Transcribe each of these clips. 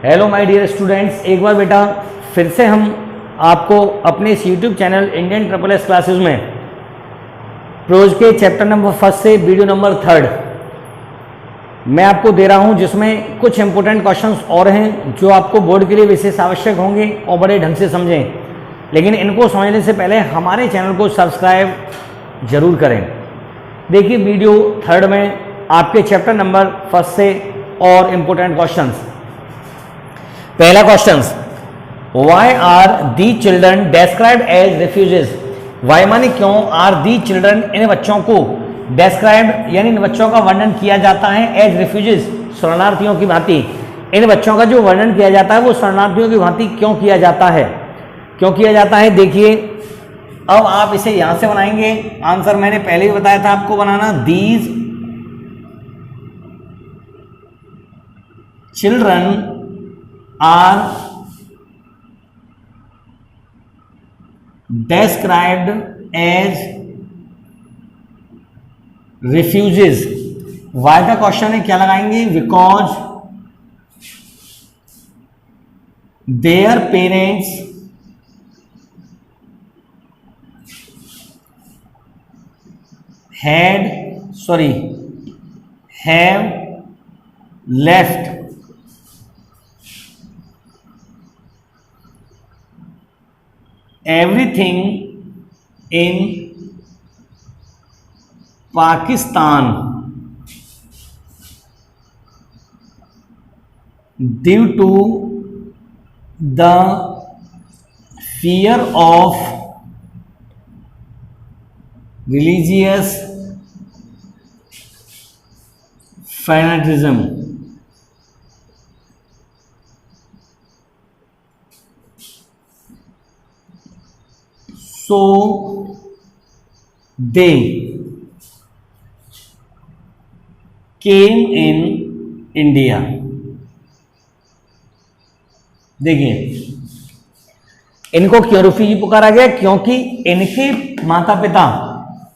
Hello my dear students, एक बार बेटा फिर से हम आपको अपने इस YouTube channel Indian triple S classes में प्रोज के चैप्टर नंबर फर्स्ट से वीडियो नंबर 3 मैं आपको दे रहा हूं, जिसमें कुछ इंपॉर्टेंट क्वेश्चंस और हैं जो आपको बोर्ड के लिए विशेष आवश्यक होंगे और बड़े ढंग से समझें। लेकिन इनको समझने से पहले हमारे चैनल को सब्सक्राइब जरूर करें। देखिए वीडियो 3 में आपके चैप्टर नंबर फर्स्ट से और इंपॉर्टेंट क्वेश्चंस। पहला question, why are the children described as refugees. Why माने क्यों, आर दी चिल्ड्रन इन बच्चों को डेस्क्राइब्ड यानी इन बच्चों का वर्णन किया जाता है एज रिफ्यूजीज शरणार्थियों की भांति। इन बच्चों का जो वर्णन किया जाता है वो शरणार्थियों की भांति क्यों किया जाता है, क्यों किया जाता है। देखिए अब आप इसे यहां से बनाएंगे। आंसर मैंने पहले ही बताया था आपको बनाना। These children are described as refugees। why का क्वेश्चन है, क्या लगाएंगे, because their parents have left everything in Pakistan due to the fear of religious fanaticism। So they came in India। देखिए इनको क्यों रिफ्यूजी पुकारा गया, क्योंकि इनके माता पिता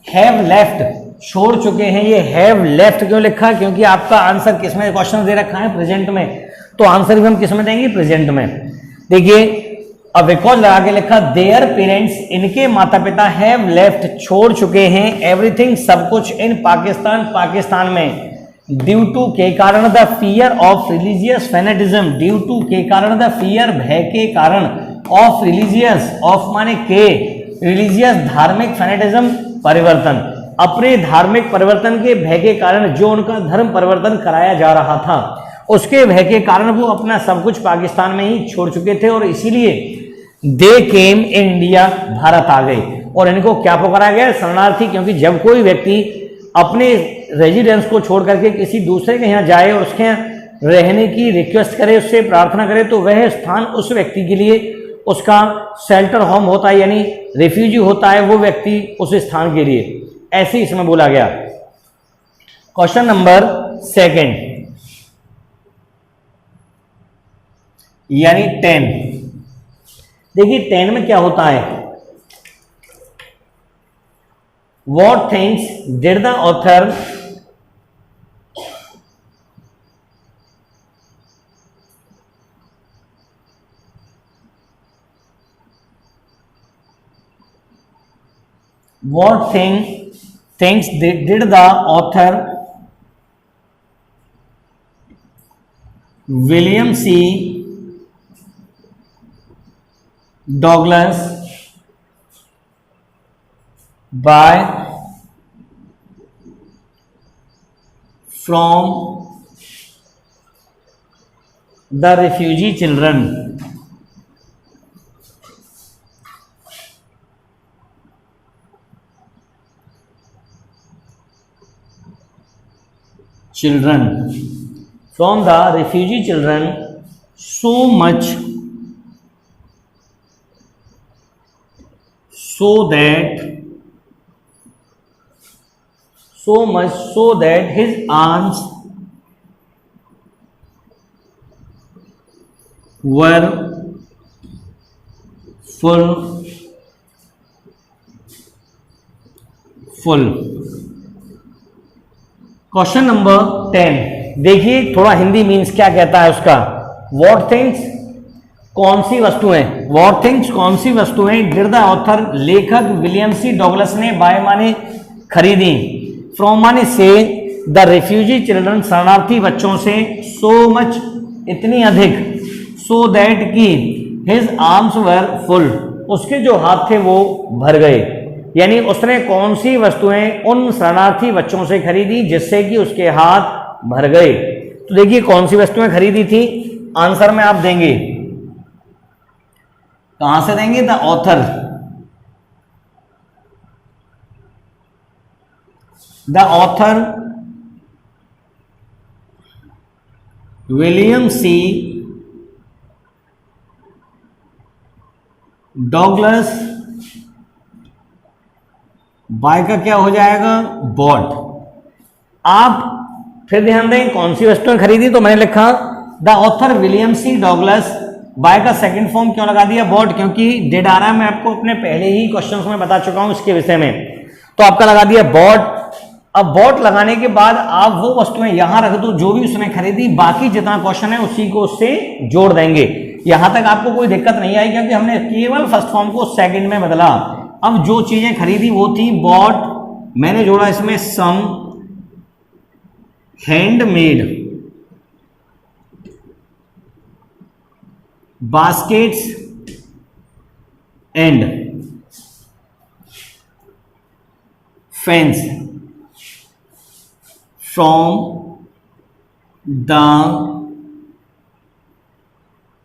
हैव लेफ्ट छोड़ चुके हैं। ये हैव लेफ्ट क्यों लिखा, क्योंकि आपका आंसर किसमें क्वेश्चन दे रखा है, प्रेजेंट में, तो आंसर भी हम किसमें देंगे, प्रेजेंट में। देखिए अब बिकॉज लगा के लिखा, देयर पेरेंट्स इनके माता पिता हैव लेफ्ट छोड़ चुके हैं, एवरीथिंग सब कुछ, इन पाकिस्तान पाकिस्तान में, ड्यू टू के कारण, the fear of religious fanaticism, due to के कारण, द फियर भय के कारण, ऑफ रिलीजियस, ऑफ माने के, रिलीजियस धार्मिक, फैनेटिज्म परिवर्तन, अपने धार्मिक परिवर्तन के भय के कारण, जो उनका धर्म परिवर्तन कराया जा रहा था उसके भय के कारण वो अपना सब कुछ पाकिस्तान में ही छोड़ चुके थे और इसीलिए दे केम इन इंडिया, भारत आ गए। और इनको क्या पुकारा गया, शरणार्थी, क्योंकि जब कोई व्यक्ति अपने रेजिडेंस को छोड़ करके किसी दूसरे के यहाँ जाए और उसके यहाँ रहने की रिक्वेस्ट करे, उससे प्रार्थना करे, तो वह स्थान उस व्यक्ति के लिए उसका शेल्टर होम होता है, यानी रिफ्यूजी होता है वो व्यक्ति उस स्थान के लिए। ऐसे इसमें बोला गया। क्वेश्चन नंबर 2 यानी 10। देखिए 10 में क्या होता है, what things did the author did the author William C. Douglas by from the refugee children। from the refugee children so much so that his arms were full full. Question number 10 देखिए, थोड़ा Hindi means क्या कहता है उसका। What things कौन सी वस्तुएं, what things कौन सी वस्तुएं डिड द ऑथर लेखक विलियम सी डॉगलस ने बाय माने खरीदी, फ्रॉम माने से, द रिफ्यूजी चिल्ड्रन शरणार्थी बच्चों से, सो मच इतनी अधिक, सो दैट की हिज आर्म्स वर फुल उसके जो हाथ थे वो भर गए। यानी उसने कौन सी वस्तुएं उन शरणार्थी बच्चों से खरीदी जिससे कि उसके हाथ भर गए। तो देखिए कौन सी वस्तुएं खरीदी थी, आंसर में आप देंगे, कहां से देंगे, the author, the author William C Douglas, by का क्या हो जाएगा, बॉट। आप फिर ध्यान दें कौन सी वस्तुएं खरीदी, तो मैंने लिखा the author William C Douglas, by का सेकंड फॉर्म क्यों लगा दिया, बॉट, क्योंकि डिड आ रहा है, मैं आपको अपने पहले ही क्वेश्चंस में बता चुका हूं इसके विषय में, तो आपका लगा दिया बॉट। अब बॉट लगाने के बाद आप वो वस्तुएं यहां रख दो जो भी उसने खरीदी, बाकी जितना क्वेश्चन है उसी को उससे जोड़ देंगे। यहां तक आपको कोई दिक्कत नहीं आई क्योंकि हमने केवल फर्स्ट फॉर्म को सेकंड में बदला। अब जो चीजें खरीदी वो थी बॉट, मैंने जोड़ा इसमें some handmade baskets and fans from the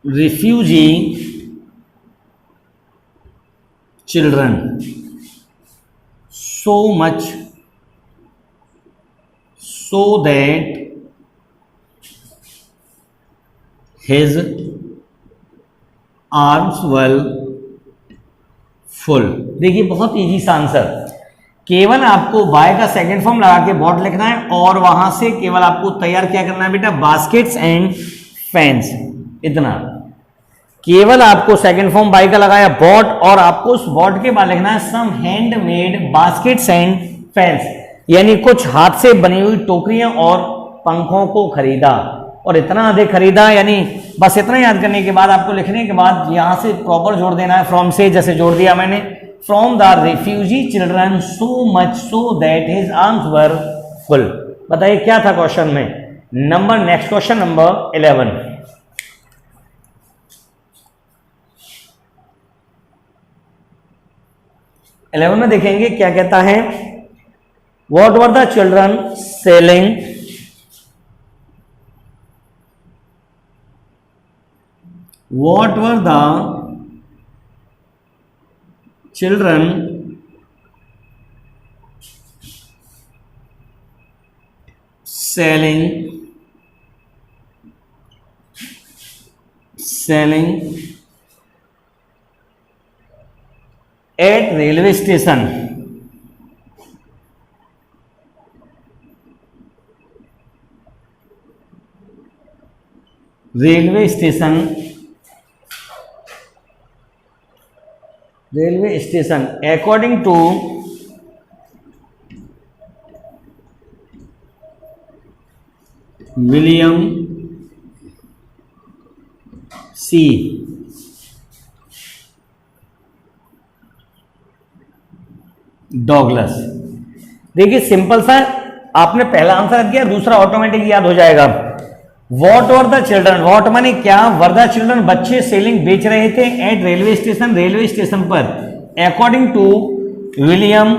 refugee children, so much so that his arms were full। देखिए बहुत इजी सा आंसर, केवल आपको बाय का सेकंड फॉर्म लगा के बॉट लिखना है और वहां से केवल आपको तैयार क्या करना है बेटा, बास्केट्स एंड फैंस, इतना। केवल आपको सेकंड फॉर्म बाय का लगाया बॉट और आपको उस बॉट के बाद लिखना है सम हैंडमेड बास्केट्स एंड फैंस, यानी कुछ हाथ से बनी हुई टोकरियां और पंखों को खरीदा, और इतना अधिक खरीदा, यानी बस इतना याद करने के बाद आपको लिखने के बाद यहां से प्रॉपर जोड़ देना है फ्रॉम से, जैसे जोड़ दिया मैंने, from the refugee children so much so that his arms were full. बताइए क्या था क्वेश्चन में, नंबर नेक्स्ट क्वेश्चन नंबर 11। में देखेंगे क्या कहता है, what were the children selling, what were the children selling at railway station, railway station according to William C Douglas. देखिए सिंपल सा, आपने पहला आंसर दिया, दूसरा ऑटोमेटिक याद हो जाएगा। What were the children, what माने क्या, वर द चिल्ड्रन बच्चे सेलिंग बेच रहे थे at railway station, railway station पर, according to William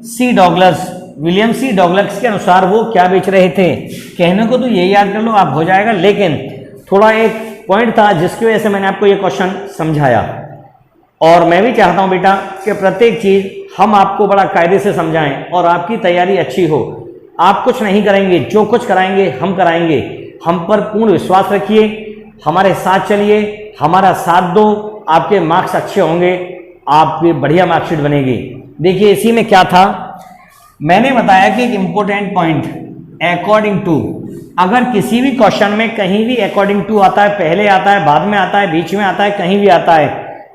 C Douglas, William C Douglas के अनुसार वो क्या बेच रहे थे। कहने को तो ये याद कर लो आप हो जाएगा, लेकिन थोड़ा एक पॉइंट था जिसकी वजह से मैंने आपको ये क्वेश्चन समझाया, और मैं भी चाहता हूं बेटा कि प्रत्येक चीज हम आपको बड़ा कायदे से समझाएं और आपकी तैयारी अच्छी हो। आप कुछ नहीं करेंगे, जो कुछ कराएंगे हम कराएंगे, हम पर पूर्ण विश्वास रखिए, हमारे साथ चलिए, हमारा साथ दो, आपके मार्क्स अच्छे होंगे, आपकी बढ़िया मार्कशीट बनेगी। देखिए इसी में क्या था, मैंने बताया कि एक इंपॉर्टेंट पॉइंट, अकॉर्डिंग टू, अगर किसी भी क्वेश्चन में कहीं भी अकॉर्डिंग टू आता है, पहले आता है, बाद में आता है, बीच में आता है, कहीं भी आता है,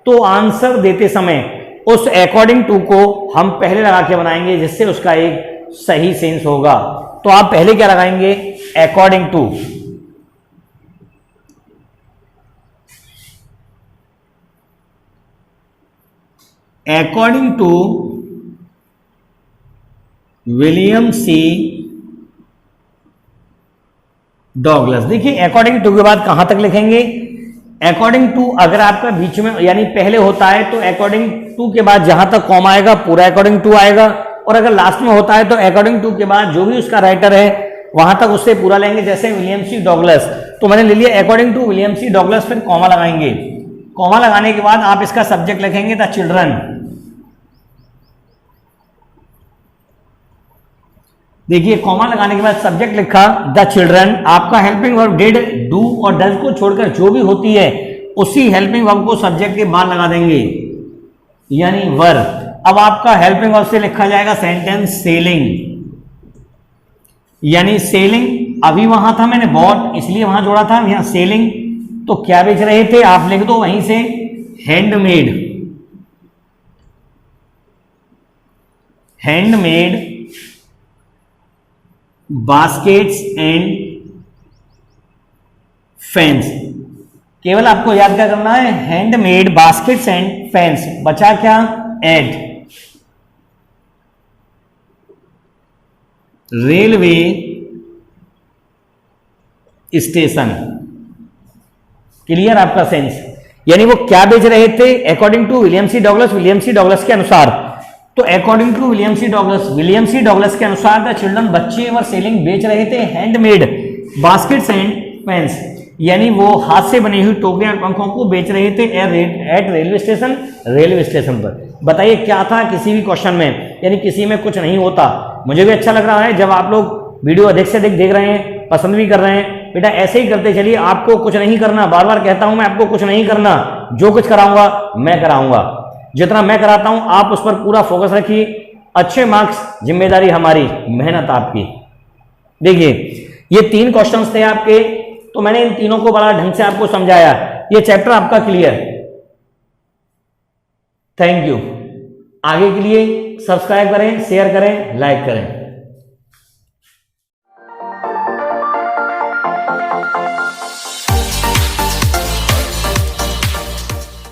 तो आंसर देते समय उस अकॉर्डिंग टू को हम पहले लगा के बनाएंगे, जिससे उसका एक सही सेंस होगा। तो आप पहले क्या लगाएंगे, according to, according to William C Douglas. देखिए अकॉर्डिंग टू के बाद कहां तक लिखेंगे? अकॉर्डिंग टू अगर आपका बीच में यानी पहले होता है तो अकॉर्डिंग टू के बाद जहां तक कॉमा आएगा पूरा अकॉर्डिंग टू आएगा, और अगर लास्ट में होता है तो अकॉर्डिंग टू के बाद जो भी उसका राइटर है वहां तक उससे पूरा लेंगे। जैसे विलियम सी डॉगलस, तो मैंने ले लिया according to William C Douglas, फिर कॉमा लगाएंगे। कॉमा लगाने के बाद आप इसका सब्जेक्ट लिखेंगे द चिल्ड्रन। देखिए कॉमा लगाने के बाद सब्जेक्ट लिखा द चिल्ड्रन, आपका हेल्पिंग वर्ब डिड, डू और डज को छोड़कर जो भी होती है उसी हेल्पिंग वर्ब को सब्जेक्ट के बाद लगा देंगे, यानी वर। अब आपका हेल्पिंग वर्ब से लिखा जाएगा सेंटेंस सेलिंग, यानी सेलिंग अभी वहां था मैंने बॉट इसलिए वहां जोड़ा था, यहां सेलिंग तो क्या बेच रहे थे आप लिख दो वहीं से handmade, handmade baskets and fans. केवल आपको याद क्या करना है? Handmade baskets and fans. बचा क्या? At railway station. क्लियर आपका सेंस? यानी वो क्या बेच रहे थे according to William C Douglas, William C Douglas के अनुसार। तो according to William C Douglas, William C Douglas के अनुसार द चिल्ड्रन बच्चे वर सेलिंग बेच रहे थे हैंडमेड बास्केट्स एंड पेन्स, यानी वो हाथ से बनी हुई टोकरियां और पंखों को बेच रहे थे at railway station, railway station पर। बताइए क्या था किसी भी क्वेश्चन में, यानी किसी में कुछ नहीं होता। मुझे भी अच्छा लग रहा है जब आप लोग वीडियो अधिक से अधिक देख रहे हैं, पसंद भी कर रहे हैं। बेटा ऐसे ही करते चलिए, आपको कुछ नहीं करना, बार बार कहता हूं मैं आपको कुछ नहीं करना, जो कुछ कराऊंगा मैं कराऊंगा, जितना मैं कराता हूं आप उस पर पूरा फोकस रखिए। अच्छे मार्क्स जिम्मेदारी हमारी, मेहनत आपकी। देखिए ये 3 क्वेश्चंस थे आपके, तो मैंने इन तीनों को बड़ा ढंग से आपको समझाया। ये चैप्टर आपका क्लियर। Thank you. आगे के लिए सब्सक्राइब करें, शेयर करें, लाइक करें।